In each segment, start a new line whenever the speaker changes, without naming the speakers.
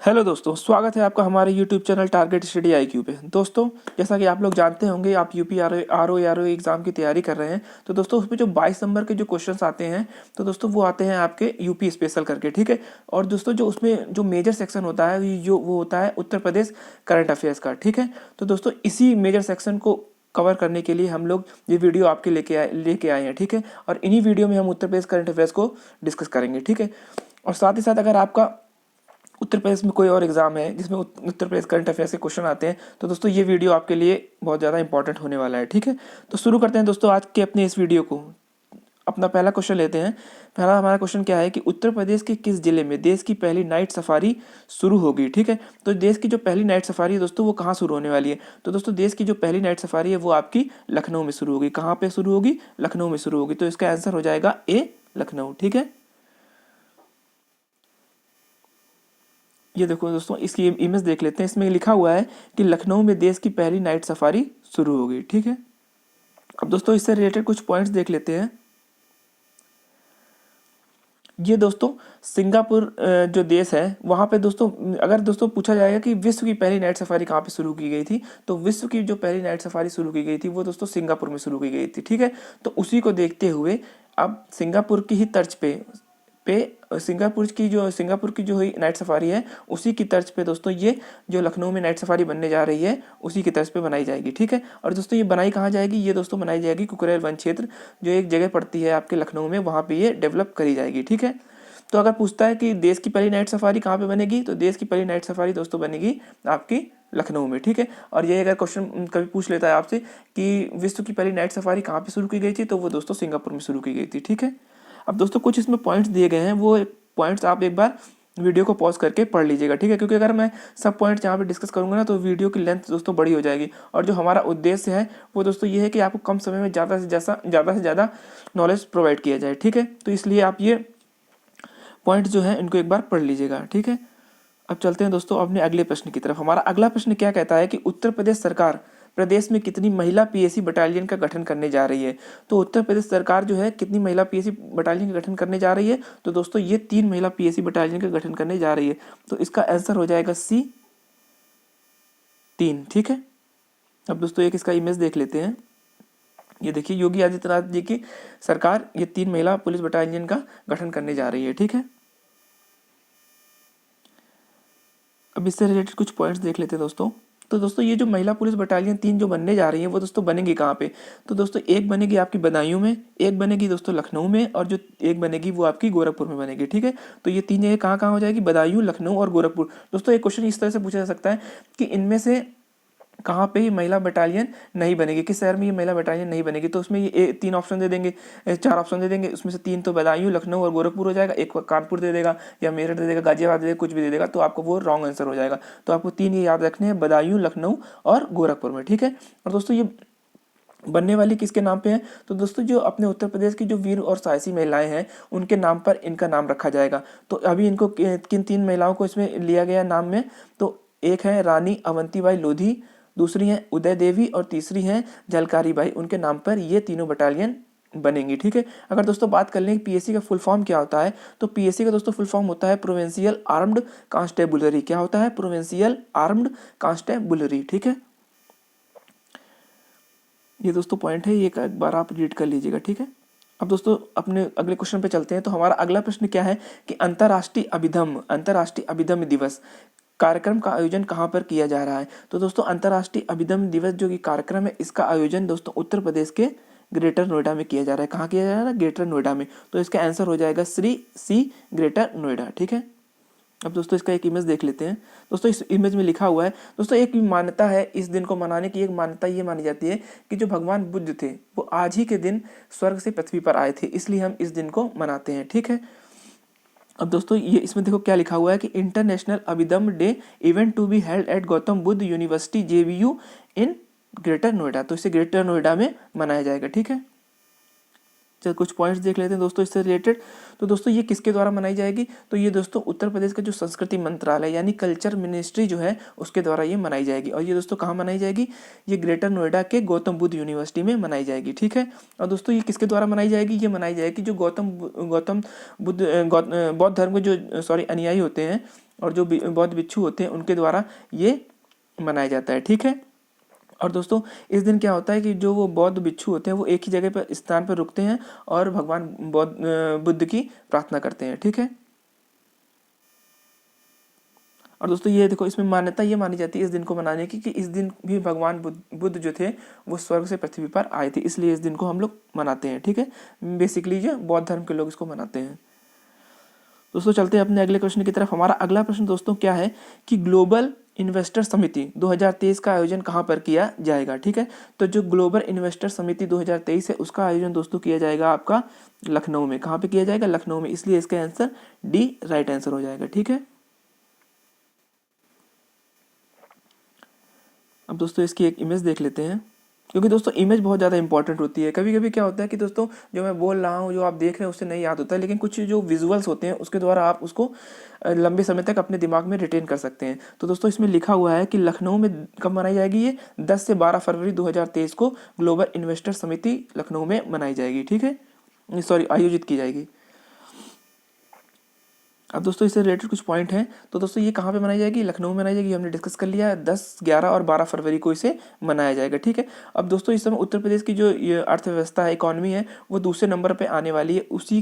Hello दोस्तों, स्वागत है आपका हमारे YouTube channel target study IQ पे। दोस्तों, जैसा कि आप लोग जानते होंगे, आप यूपी आर ओ एग्ज़ाम की तैयारी कर रहे हैं। तो दोस्तों, उसमें जो 22 नंबर के जो क्वेश्चंस आते हैं, तो दोस्तों वो आते हैं आपके यूपी स्पेशल करके, ठीक है। और दोस्तों, जो उसमें जो मेजर सेक्शन होता है, जो वो होता है उत्तर प्रदेश करंट अफेयर्स का, ठीक है। तो दोस्तों, इसी मेजर सेक्शन को कवर करने के लिए हम लोग ये वीडियो आपके लेके आए हैं, ठीक है। और इन्हीं वीडियो में हम उत्तर प्रदेश करंट अफेयर्स को डिस्कस करेंगे, ठीक है। और साथ ही साथ अगर आपका उत्तर प्रदेश में कोई और एग्जाम है जिसमें उत्तर प्रदेश करंट अफेयर्स के क्वेश्चन आते हैं, तो दोस्तों ये वीडियो आपके लिए बहुत ज़्यादा इंपॉर्टेंट होने वाला है, ठीक है। तो शुरू करते हैं दोस्तों आज के अपने इस वीडियो को। अपना पहला क्वेश्चन लेते हैं। पहला हमारा क्वेश्चन क्या है कि उत्तर प्रदेश के किस जिले में देश की पहली नाइट सफारी शुरू होगी, ठीक है। तो देश की जो पहली नाइट सफारी है दोस्तों, वो कहाँ शुरू होने वाली है? तो दोस्तों, देश की जो पहली नाइट सफारी है वो आपकी लखनऊ में शुरू होगी। कहाँ पे शुरू होगी? लखनऊ में शुरू होगी। तो इसका आंसर हो जाएगा ए, लखनऊ, ठीक है। ये देखो दोस्तों, इसकी इमेज देख लेते हैं। इसमें लिखा हुआ है कि लखनऊ में देश की पहली नाइट सफारी शुरू होगी, ठीक है। अब दोस्तों, इससे रिलेटेड कुछ पॉइंट्स देख लेते हैं। ये दोस्तों सिंगापुर जो देश है वहाँ पे दोस्तों, अगर दोस्तों पूछा जाएगा कि विश्व की पहली नाइट सफारी कहाँ पे शुरू की गई थी, तो विश्व की जो पहली नाइट सफारी शुरू की गई थी वो दोस्तों सिंगापुर में शुरू की गई थी, ठीक है। तो उसी को देखते हुए अब सिंगापुर की ही तर्ज पे सिंगापुर की जो हुई नाइट सफारी है, उसी की तर्ज पे दोस्तों ये जो लखनऊ में नाइट सफारी बनने जा रही है, उसी की तर्ज पे बनाई जाएगी, ठीक है। और दोस्तों, ये बनाई कहाँ जाएगी? ये दोस्तों बनाई जाएगी कुकरेल वन क्षेत्र, जो एक जगह पड़ती है आपके लखनऊ में, वहाँ पे ये डेवलप करी जाएगी, ठीक है। तो अगर पूछता है कि देश की पहली नाइट सफारी कहाँ पे बनेगी, तो देश की पहली नाइट सफारी दोस्तों बनेगी आपकी लखनऊ में, ठीक है। और ये अगर क्वेश्चन कभी पूछ लेता है आपसे कि विश्व की पहली नाइट सफारी कहाँ पे शुरू की गई थी, तो वो दोस्तों सिंगापुर में शुरू की गई थी, ठीक है। अब दोस्तों, कुछ इसमें पॉइंट्स दिए गए हैं, वो पॉइंट्स आप एक बार वीडियो को पॉज करके पढ़ लीजिएगा, ठीक है। क्योंकि अगर मैं सब पॉइंट्स यहाँ पे डिस्कस करूंगा ना, तो वीडियो की लेंथ दोस्तों बड़ी हो जाएगी। और जो हमारा उद्देश्य है वो दोस्तों ये है कि आपको कम समय में ज़्यादा से ज़्यादा नॉलेज प्रोवाइड किया जाए, ठीक है। तो इसलिए आप ये पॉइंट जो है इनको एक बार पढ़ लीजिएगा, ठीक है। अब चलते हैं दोस्तों अपने अगले प्रश्न की तरफ। हमारा अगला प्रश्न क्या कहता है कि उत्तर प्रदेश सरकार प्रदेश में कितनी महिला पीएसी बटालियन का गठन करने जा रही है? तो उत्तर प्रदेश सरकार जो है कितनी महिला पीएसी बटालियन का गठन करने जा रही है? तो दोस्तों, ये 3 महिला पीएसी बटालियन का गठन करने जा रही है। तो इसका आंसर हो जाएगा सी, 3, ठीक है। अब दोस्तों, एक इसका इमेज देख लेते हैं। ये देखिए, योगी आदित्यनाथ जी की सरकार ये 3 महिला पुलिस बटालियन का गठन करने जा रही है, ठीक है। अब इससे रिलेटेड कुछ पॉइंट्स देख लेते हैं दोस्तों। तो दोस्तों, ये जो महिला पुलिस बटालियन 3 जो बनने जा रही है, वो दोस्तों बनेगी कहाँ पे? तो दोस्तों, एक बनेगी आपकी बदायूं में, एक बनेगी दोस्तों लखनऊ में, और जो एक बनेगी वो आपकी गोरखपुर में बनेगी, ठीक है। तो ये 3 जगह कहाँ कहाँ हो जाएगी? बदायूं, लखनऊ और गोरखपुर। दोस्तों, एक क्वेश्चन इस तरह से पूछा जा सकता है कि इनमें से कहाँ पे ये महिला बटालियन नहीं बनेगी, किस शहर में ये महिला बटालियन नहीं बनेगी? तो उसमें ये 3 ऑप्शन दे देंगे, 4 ऑप्शन दे देंगे। उसमें से 3 तो बदायूं, लखनऊ और गोरखपुर हो जाएगा, एक कानपुर दे देगा या मेरठ दे देगा, गाजियाबाद दे देगा, कुछ भी दे देगा, तो आपको वो रॉन्ग आंसर हो जाएगा। तो आपको 3 ये याद रखने हैं, बदायूं, लखनऊ और गोरखपुर में, ठीक है। और दोस्तों, ये बनने वाली किसके नाम पे है? तो दोस्तों, जो अपने उत्तर प्रदेश की जो वीर और साहसी महिलाएं हैं, उनके नाम पर इनका नाम रखा जाएगा। तो अभी इनको किन 3 महिलाओं को इसमें लिया गया नाम में? तो एक है रानी अवंतीबाई लोधी, दूसरी हैं उदय देवी और तीसरी हैं झलकारी बाई। उनके नाम पर ये तीनों बटालियन बनेंगी, ठीक है। अगर दोस्तों बात कर लें पीएससी का फुल फॉर्म क्या होता है, तो पीएससी का दोस्तों फुल फॉर्म होता है प्रोविंशियल आर्म्ड कांस्टेबुलरी। क्या होता है? प्रोविंशियल आर्म्ड कांस्टेबुलरी, ठीक है। ये दोस्तों पॉइंट है, ये एक बार आप रीड कर लीजिएगा, ठीक है। अब दोस्तों, अपने अगले क्वेश्चन पे चलते हैं। तो हमारा अगला प्रश्न क्या है कि अंतर्राष्ट्रीय अभिधम्म दिवस कार्यक्रम का आयोजन कहाँ पर किया जा रहा है? तो दोस्तों, अंतर्राष्ट्रीय अभिधम्म दिवस जो कि कार्यक्रम है, इसका आयोजन दोस्तों उत्तर प्रदेश के ग्रेटर नोएडा में किया जा रहा है। कहाँ किया जा रहा है? ग्रेटर नोएडा में। तो इसका आंसर हो जाएगा सी, ग्रेटर नोएडा, ठीक है। अब दोस्तों, इसका एक इमेज देख लेते हैं। दोस्तों, इस इमेज में लिखा हुआ है, दोस्तों एक मान्यता है इस दिन को मनाने की। एक मान्यता ये मानी जाती है कि जो भगवान बुद्ध थे वो आज ही के दिन स्वर्ग से पृथ्वी पर आए थे, इसलिए हम इस दिन को मनाते हैं, ठीक है। अब दोस्तों, ये इसमें देखो क्या लिखा हुआ है कि international Abhidhamma day event to be held at Gautam Buddha university JBU in greater Noida. तो इसे ग्रेटर नोएडा में मनाया जाएगा, ठीक है। चल कुछ पॉइंट्स देख लेते हैं दोस्तों इससे रिलेटेड। तो दोस्तों ये किसके द्वारा मनाई जाएगी, तो ये दोस्तों उत्तर प्रदेश का जो संस्कृति मंत्रालय यानी कल्चर मिनिस्ट्री जो है उसके द्वारा ये मनाई जाएगी। और ये दोस्तों कहाँ मनाई जाएगी, ये ग्रेटर नोएडा के गौतम बुद्ध यूनिवर्सिटी में मनाई जाएगी, ठीक है। और दोस्तों ये किसके द्वारा मनाई जाएगी, ये मनाई जाएगी जो गौतम बुद्ध बौद्ध धर्म के जो अनुयायी होते हैं और जो बौद्ध भिक्षु होते हैं उनके द्वारा ये मनाया जाता है, ठीक है। और दोस्तों इस दिन क्या होता है कि जो वो बौद्ध भिक्षु होते हैं वो एक ही जगह पर स्थान पर रुकते हैं और भगवान बुद्ध की प्रार्थना करते हैं, ठीक है। और दोस्तों ये देखो इसमें मान्यता ये मानी जाती है इस दिन को मनाने की कि इस दिन भी भगवान बुद्ध जो थे वो स्वर्ग से पृथ्वी पर आए थे, इसलिए इस दिन को हम लोग मनाते हैं, ठीक है। बेसिकली जो बौद्ध धर्म के लोग इसको मनाते हैं। दोस्तों चलते हैं अपने अगले क्वेश्चन की तरफ। हमारा अगला प्रश्न दोस्तों क्या है कि ग्लोबल इन्वेस्टर समिति 2023 का आयोजन कहाँ पर किया जाएगा, ठीक है। तो जो ग्लोबल इन्वेस्टर समिति 2023 है उसका आयोजन दोस्तों किया जाएगा आपका लखनऊ में। कहाँ पे किया जाएगा, लखनऊ में, इसलिए इसका आंसर डी राइट आंसर हो जाएगा, ठीक है। अब दोस्तों इसकी एक इमेज देख लेते हैं, क्योंकि दोस्तों इमेज बहुत ज़्यादा इंपॉर्टेंट होती है। कभी कभी क्या होता है कि दोस्तों जो मैं बोल रहा हूँ जो आप देख रहे हैं उससे नहीं याद होता है, लेकिन कुछ जो विजुअल्स होते हैं उसके द्वारा आप उसको लंबे समय तक अपने दिमाग में रिटेन कर सकते हैं। तो दोस्तों इसमें लिखा हुआ है कि लखनऊ में कब मनाई जाएगी, ये 10 से 12 फरवरी 2023 को ग्लोबल इन्वेस्टर समिति लखनऊ में मनाई जाएगी, ठीक है, आयोजित की जाएगी। अब दोस्तों इससे रिलेटेड कुछ पॉइंट हैं। तो दोस्तों ये कहाँ पे मनाई जाएगी, लखनऊ में मनाई जाएगी, हमने डिस्कस कर लिया है। 10, 11 और 12 फरवरी को इसे मनाया जाएगा, ठीक है। अब दोस्तों इस समय उत्तर प्रदेश की जो ये अर्थव्यवस्था है, इकॉनमी है, वो दूसरे नंबर पे आने वाली है। उसी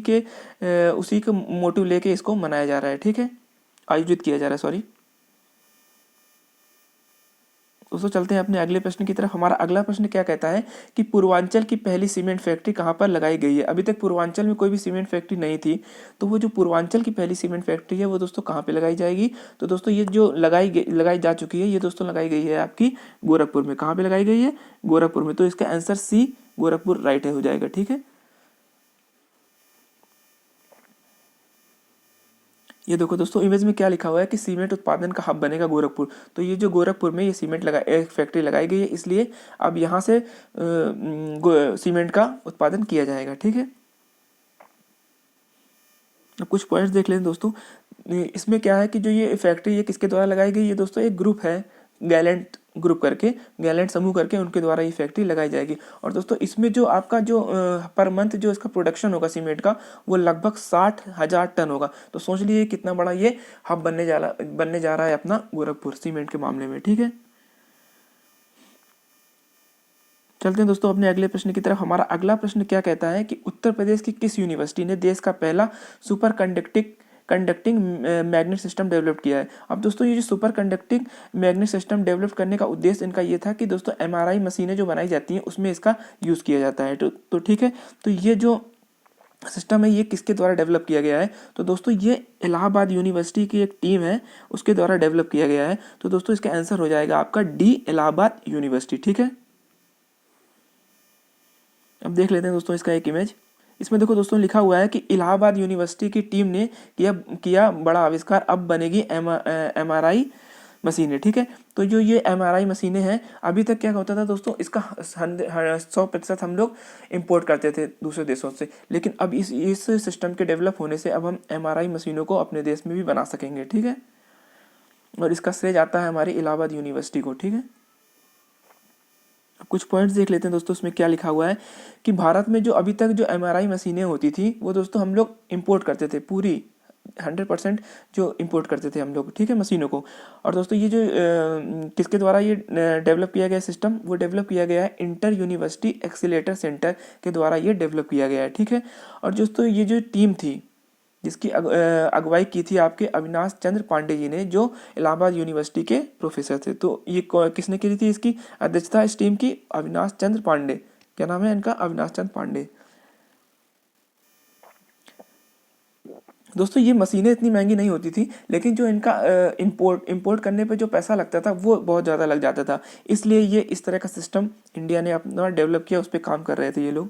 के मोटिव लेके इसको मनाया जा रहा है, ठीक है, आयोजित किया जा रहा है, सॉरी। दोस्तों चलते हैं अपने अगले प्रश्न की तरफ। हमारा अगला प्रश्न क्या कहता है कि पूर्वांचल की पहली सीमेंट फैक्ट्री कहाँ पर लगाई गई है। अभी तक पूर्वांचल में कोई भी सीमेंट फैक्ट्री नहीं थी, तो वो जो पूर्वांचल की पहली सीमेंट फैक्ट्री है वो दोस्तों कहाँ पे लगाई जाएगी। तो दोस्तों ये जो लगाई जा चुकी है, ये दोस्तों लगाई गई है आपकी गोरखपुर में। कहाँ पे लगाई गई है, गोरखपुर में। तो इसका आंसर सी गोरखपुर राइट है, हो जाएगा, ठीक है। ये देखो दोस्तों इमेज में क्या लिखा हुआ है कि सीमेंट उत्पादन का हब बनेगा गोरखपुर। तो ये जो गोरखपुर में ये एक फैक्ट्री लगाई गई है, इसलिए अब यहाँ से सीमेंट का उत्पादन किया जाएगा, ठीक है। अब कुछ पॉइंट्स देख लें दोस्तों। इसमें क्या है कि जो ये फैक्ट्री ये किसके द्वारा लगाई गई है दोस्तों, एक ग्रुप है गैलेंट ग्रुप करके, गैलेंट समूह करके, उनके द्वारा ये फैक्ट्री लगाई जाएगी। और दोस्तों इसमें जो आपका जो पर मंथ जो इसका प्रोडक्शन होगा सीमेंट का वो लगभग 60,000 टन होगा। तो सोच लीजिए कितना बड़ा ये हब बनने जा रहा है अपना गोरखपुर सीमेंट के मामले में, ठीक है। चलते हैं दोस्तों अपने अगले प्रश्न की तरफ। हमारा अगला प्रश्न क्या कहता है कि उत्तर प्रदेश की किस यूनिवर्सिटी ने देश का पहला super conducting magnet system develop किया है। अब दोस्तों ये जो super conducting magnet system develop करने का उद्देश्य इनका ये था कि दोस्तों MRI मशीनें जो बनाई जाती हैं उसमें इसका यूज़ किया जाता है। तो ठीक है, तो ये जो सिस्टम है ये किसके द्वारा डेवलप किया गया है। तो दोस्तों ये इलाहाबाद यूनिवर्सिटी की एक टीम है उसके द्वारा डेवलप किया गया है। तो दोस्तों इसका आंसर हो जाएगा आपका डी इलाहाबाद यूनिवर्सिटी, ठीक है। अब देख लेते हैं दोस्तों इसका एक इमेज। इसमें देखो दोस्तों लिखा हुआ है कि इलाहाबाद यूनिवर्सिटी की टीम ने किया बड़ा आविष्कार, अब बनेगी MRI मशीनें, ठीक है। तो जो ये MRI मशीनें हैं, अभी तक क्या होता था दोस्तों, इसका 100% हम लोग इंपोर्ट करते थे दूसरे देशों से, लेकिन अब इस सिस्टम के डेवलप होने से अब हम MRI मशीनों को अपने देश में भी बना सकेंगे, ठीक है। और इसका श्रेय जाता है हमारी इलाहाबाद यूनिवर्सिटी को, ठीक है। कुछ पॉइंट्स देख लेते हैं दोस्तों। इसमें क्या लिखा हुआ है कि भारत में जो अभी तक जो MRI मशीनें होती थी वो दोस्तों हम लोग इंपोर्ट करते थे, पूरी 100% जो इंपोर्ट करते थे हम लोग, ठीक है, मशीनों को। और दोस्तों ये जो किसके द्वारा ये डेवलप किया गया सिस्टम, वो डेवलप किया गया है इंटर यूनिवर्सिटी एक्सीलेटर सेंटर के द्वारा ये डेवलप किया गया है, ठीक है। और दोस्तों ये जो टीम थी जिसकी अगुवाई की थी आपके अविनाश चंद्र पांडे जी ने, जो इलाहाबाद यूनिवर्सिटी के प्रोफेसर थे। तो ये किसने की थी इसकी अध्यक्षता, इस टीम की अविनाश चंद्र पांडे, क्या नाम है इनका, अविनाश चंद्र पांडे। दोस्तों ये मशीनें इतनी महंगी नहीं होती थी, लेकिन जो इनका इंपोर्ट करने पे जो पैसा लगता था वो बहुत ज़्यादा लग जाता था, इसलिए ये इस तरह का सिस्टम इंडिया ने अपना डेवलप किया, उस पर काम कर रहे थे ये लोग।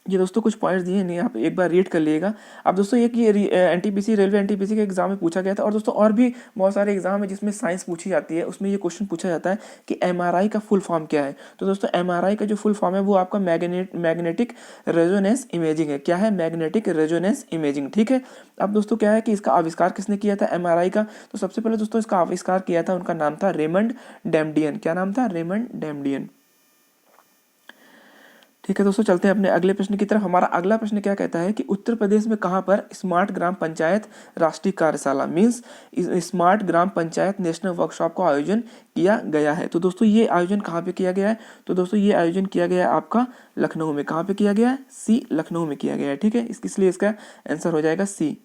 ये दोस्तों कुछ पॉइंट्स दिए नहीं, आप एक बार रीड कर लीजिएगा। अब दोस्तों एक ये एनटीपीसी रेलवे एनटीपीसी के एग्जाम में पूछा गया था, और दोस्तों और भी बहुत सारे एग्जाम है जिसमें साइंस पूछी जाती है, उसमें ये क्वेश्चन पूछा जाता है कि एमआरआई का फुल फॉर्म क्या है। तो दोस्तों एमआरआई का जो फुल फॉर्म है वो आपका मैग्नेटिक रेजोनेंस इमेजिंग है। क्या है? मैग्नेटिक रेजोनेंस इमेजिंग, ठीक है। अब दोस्तों क्या है कि इसका आविष्कार किसने किया था एमआरआई का? तो सबसे पहले दोस्तों इसका आविष्कार किया था, उनका नाम था रेमंड डैमडियन। क्या नाम था? रेमंड डैमडियन। ठीक है दोस्तों, चलते हैं अपने अगले प्रश्न की तरफ। हमारा अगला प्रश्न क्या कहता है कि उत्तर प्रदेश में कहां पर स्मार्ट ग्राम पंचायत राष्ट्रीय कार्यशाला मीन्स स्मार्ट ग्राम पंचायत नेशनल वर्कशॉप का आयोजन किया गया है? तो दोस्तों ये आयोजन कहां पे किया गया है? तो दोस्तों ये आयोजन किया गया है आपका लखनऊ में। कहां पे किया गया है? सी, लखनऊ में किया गया है, ठीक है। इसलिए इसका आंसर हो जाएगा सी।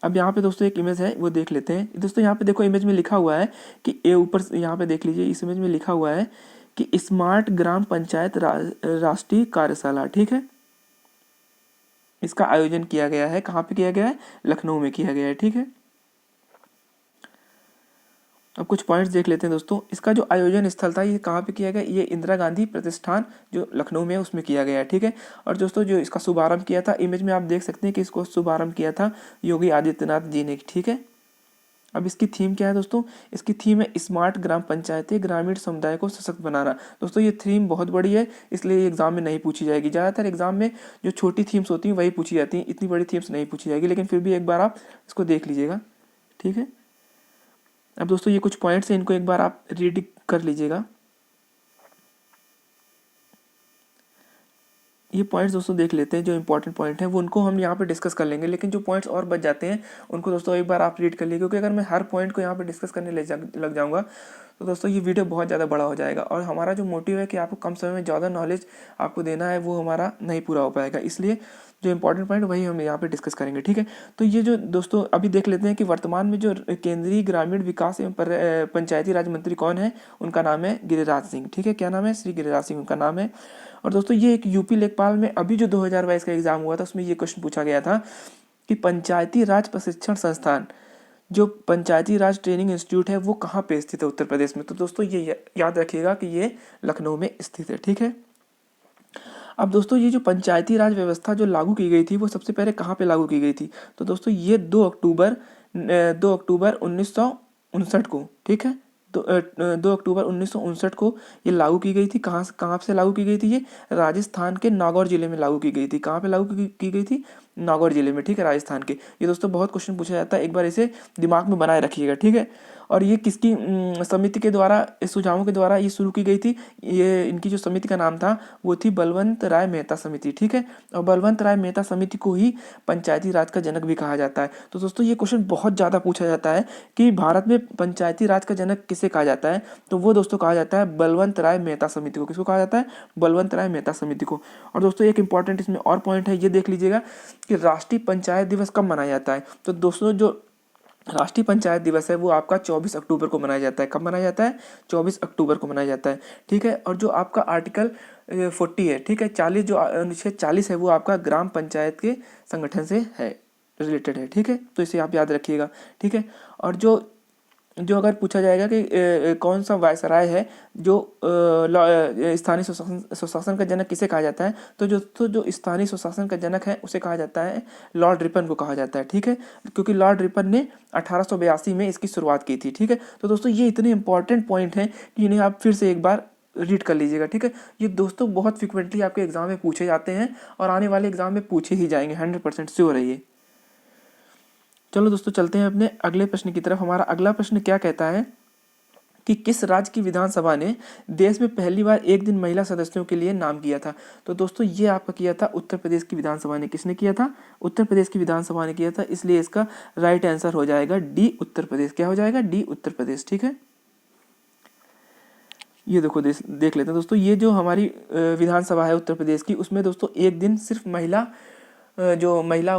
अब यहाँ पे दोस्तों एक इमेज है वो देख लेते हैं। दोस्तों यहाँ पे देखो इमेज में लिखा हुआ है कि ए ऊपर यहाँ पे देख लीजिए, इस इमेज में लिखा हुआ है कि स्मार्ट ग्राम पंचायत राष्ट्रीय कार्यशाला, ठीक है। इसका आयोजन किया गया है, कहाँ पे किया गया है? लखनऊ में किया गया है, ठीक है। अब कुछ पॉइंट्स देख लेते हैं दोस्तों। इसका जो आयोजन स्थल था ये कहाँ पे किया गया? ये इंदिरा गांधी प्रतिष्ठान जो लखनऊ में है उसमें किया गया है, ठीक है। और दोस्तों जो इसका शुभारंभ किया था, इमेज में आप देख सकते हैं कि इसको शुभारंभ किया था योगी आदित्यनाथ जी ने, ठीक है। अब इसकी थीम क्या है दोस्तों? इसकी थीम है स्मार्ट ग्राम पंचायतें ग्रामीण समुदाय को सशक्त बनाना। दोस्तों ये थीम बहुत बड़ी है, इसलिए एग्जाम में नहीं पूछी जाएगी। ज़्यादातर एग्जाम में जो छोटी थीम्स होती हैं वही पूछी जाती हैं, इतनी बड़ी थीम्स नहीं पूछी जाएगी, लेकिन फिर भी एक बार आप इसको देख लीजिएगा, ठीक है। अब दोस्तों ये कुछ पॉइंट्स हैं, इनको एक बार आप रीड कर लीजिएगा। ये पॉइंट्स दोस्तों देख लेते हैं, जो इंपॉर्टेंट पॉइंट है वो उनको हम यहाँ पे डिस्कस कर लेंगे, लेकिन जो पॉइंट्स और बच जाते हैं उनको दोस्तों एक बार आप रीड कर लीजिए, क्योंकि अगर मैं हर पॉइंट को यहाँ पे डिस्कस करने लग जाऊँगा तो दोस्तों ये वीडियो बहुत ज़्यादा बड़ा हो जाएगा, और हमारा जो मोटिव है कि आपको कम समय में ज़्यादा नॉलेज आपको देना है वो हमारा नहीं पूरा हो पाएगा। इसलिए जो इंपॉर्टेंट पॉइंट वही हम यहाँ पे डिस्कस करेंगे, ठीक है। तो ये जो दोस्तों अभी देख लेते हैं कि वर्तमान में जो केंद्रीय ग्रामीण विकास एवं पंचायती राज मंत्री कौन है? उनका नाम है गिरिराज सिंह, ठीक है। क्या नाम है? श्री गिरिराज सिंह उनका नाम है। और दोस्तों ये एक यूपी लेखपाल में अभी जो 2022 का एग्जाम हुआ था उसमें ये क्वेश्चन पूछा गया था कि पंचायती राज प्रशिक्षण संस्थान जो पंचायती राज ट्रेनिंग इंस्टीट्यूट है वो कहाँ पे स्थित है उत्तर प्रदेश में? तो दोस्तों ये याद रखिएगा कि ये लखनऊ में स्थित है, ठीक है। अब दोस्तों ये जो पंचायती राज व्यवस्था जो लागू की गई थी वो सबसे पहले कहाँ पे लागू की गई थी? तो दोस्तों ये 2 अक्टूबर 1959 को, ठीक है। 2 अक्टूबर 1959 को ये लागू की गई थी। कहाँ से लागू की गई थी? ये राजस्थान के नागौर जिले में लागू की गई थी। कहाँ पे लागू की गई थी? नागौर जिले में, ठीक है, राजस्थान के। ये दोस्तों बहुत क्वेश्चन पूछा जाता है, एक बार इसे दिमाग में बनाए रखिएगा, ठीक है। और ये किसकी समिति के द्वारा, इस सुझावों के द्वारा ये शुरू की गई थी? ये इनकी जो समिति का नाम था वो थी बलवंत राय मेहता समिति, ठीक है। और बलवंत राय मेहता समिति को ही पंचायती राज का जनक भी कहा जाता है। तो दोस्तों ये क्वेश्चन बहुत ज़्यादा पूछा जाता है कि भारत में पंचायती राज का जनक किसे कहा जाता है? तो वो दोस्तों कहा जाता है बलवंत राय मेहता समिति को। किसको कहा जाता है? बलवंत राय मेहता समिति को। और दोस्तों एक इंपॉर्टेंट इसमें और पॉइंट है, ये देख लीजिएगा कि राष्ट्रीय पंचायत दिवस कब मनाया जाता है? तो दोस्तों जो राष्ट्रीय पंचायत दिवस है वो आपका 24 अक्टूबर को मनाया जाता है। कब मनाया जाता है? 24 अक्टूबर को मनाया जाता है, ठीक है। और जो आपका आर्टिकल 40 है, ठीक है, 40 जो अनुच्छेद 40 है वो आपका ग्राम पंचायत के संगठन से है, रिलेटेड है, ठीक है। तो इसे आप याद रखिएगा, ठीक है। और जो अगर पूछा जाएगा कि कौन सा वायसराय है जो स्थानीय स्वशासन का जनक किसे कहा जाता है? तो जो स्थानीय स्वशासन का जनक है उसे कहा जाता है लॉर्ड रिपन को कहा जाता है, ठीक है। क्योंकि लॉर्ड रिपन ने 1882 में इसकी शुरुआत की थी, ठीक है। तो दोस्तों ये इतने इंपॉर्टेंट पॉइंट हैं कि इन्हें आप फिर से एक बार रीड कर लीजिएगा, ठीक है। ये दोस्तों बहुत फ्रिक्वेंटली आपके एग्जाम में पूछे जाते हैं और आने वाले एग्जाम में पूछे ही जाएंगे, 100% श्योर है ये। चलो दोस्तों चलते हैं अपने अगले प्रश्न की तरफ। हमारा अगला प्रश्न क्या कहता है कि किस राज्य की विधानसभा ने देश में पहली बार एक दिन महिला सदस्यों के लिए नाम किया था? तो दोस्तों ये आपका किया था उत्तर प्रदेश की विधानसभा ने। किसने किया था? उत्तर प्रदेश की विधानसभा ने किया था, इसलिए इसका राइट आंसर हो जाएगा डी उत्तर प्रदेश। क्या हो जाएगा? डी उत्तर प्रदेश, ठीक है। ये देखो देख लेते हैं दोस्तों, ये जो हमारी विधानसभा है उत्तर प्रदेश की, उसमें दोस्तों एक दिन सिर्फ जो महिला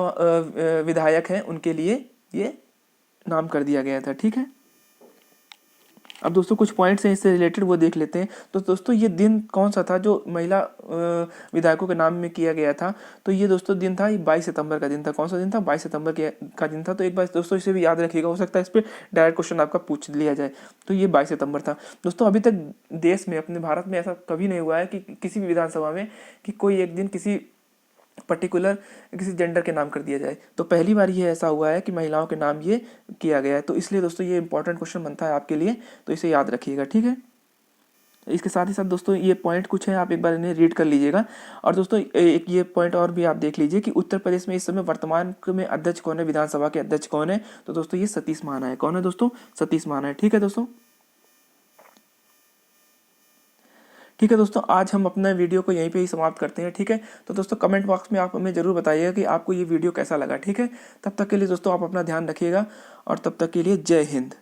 विधायक हैं उनके लिए ये नाम कर दिया गया था, ठीक है। अब दोस्तों कुछ पॉइंट्स हैं इससे रिलेटेड, वो देख लेते हैं। तो दोस्तों ये दिन कौन सा था जो महिला विधायकों के नाम में किया गया था? तो ये दोस्तों दिन था, ये 22 सितंबर का दिन था। कौन सा दिन था? 22 सितंबर का दिन था। तो एक बार दोस्तों इसे भी याद रखिएगा, हो सकता है इस पर डायरेक्ट क्वेश्चन आपका पूछ लिया जाए। तो ये 22 सितंबर था दोस्तों। अभी तक देश में, अपने भारत में ऐसा कभी नहीं हुआ है कि किसी भी विधानसभा में कि कोई एक दिन किसी पर्टिकुलर किसी जेंडर के नाम कर दिया जाए। तो पहली बार ये ऐसा हुआ है कि महिलाओं के नाम ये किया गया है। तो इसलिए दोस्तों ये इंपॉर्टेंट क्वेश्चन बनता है आपके लिए, तो इसे याद रखिएगा, ठीक है। इसके साथ ही साथ दोस्तों ये पॉइंट कुछ है, आप एक बार इन्हें रीड कर लीजिएगा। और दोस्तों एक ये पॉइंट और भी आप देख लीजिए कि उत्तर प्रदेश में इस समय वर्तमान में अध्यक्ष कौन है, विधानसभा के अध्यक्ष कौन है? तो दोस्तों ये सतीश महाना है। कौन है दोस्तों? सतीश महाना है, ठीक है दोस्तों। ठीक है दोस्तों, आज हम अपना वीडियो को यहीं पे ही समाप्त करते हैं, ठीक है। तो दोस्तों कमेंट बॉक्स में आप हमें ज़रूर बताइएगा कि आपको ये वीडियो कैसा लगा, ठीक है। तब तक के लिए दोस्तों आप अपना ध्यान रखिएगा, और तब तक के लिए जय हिंद।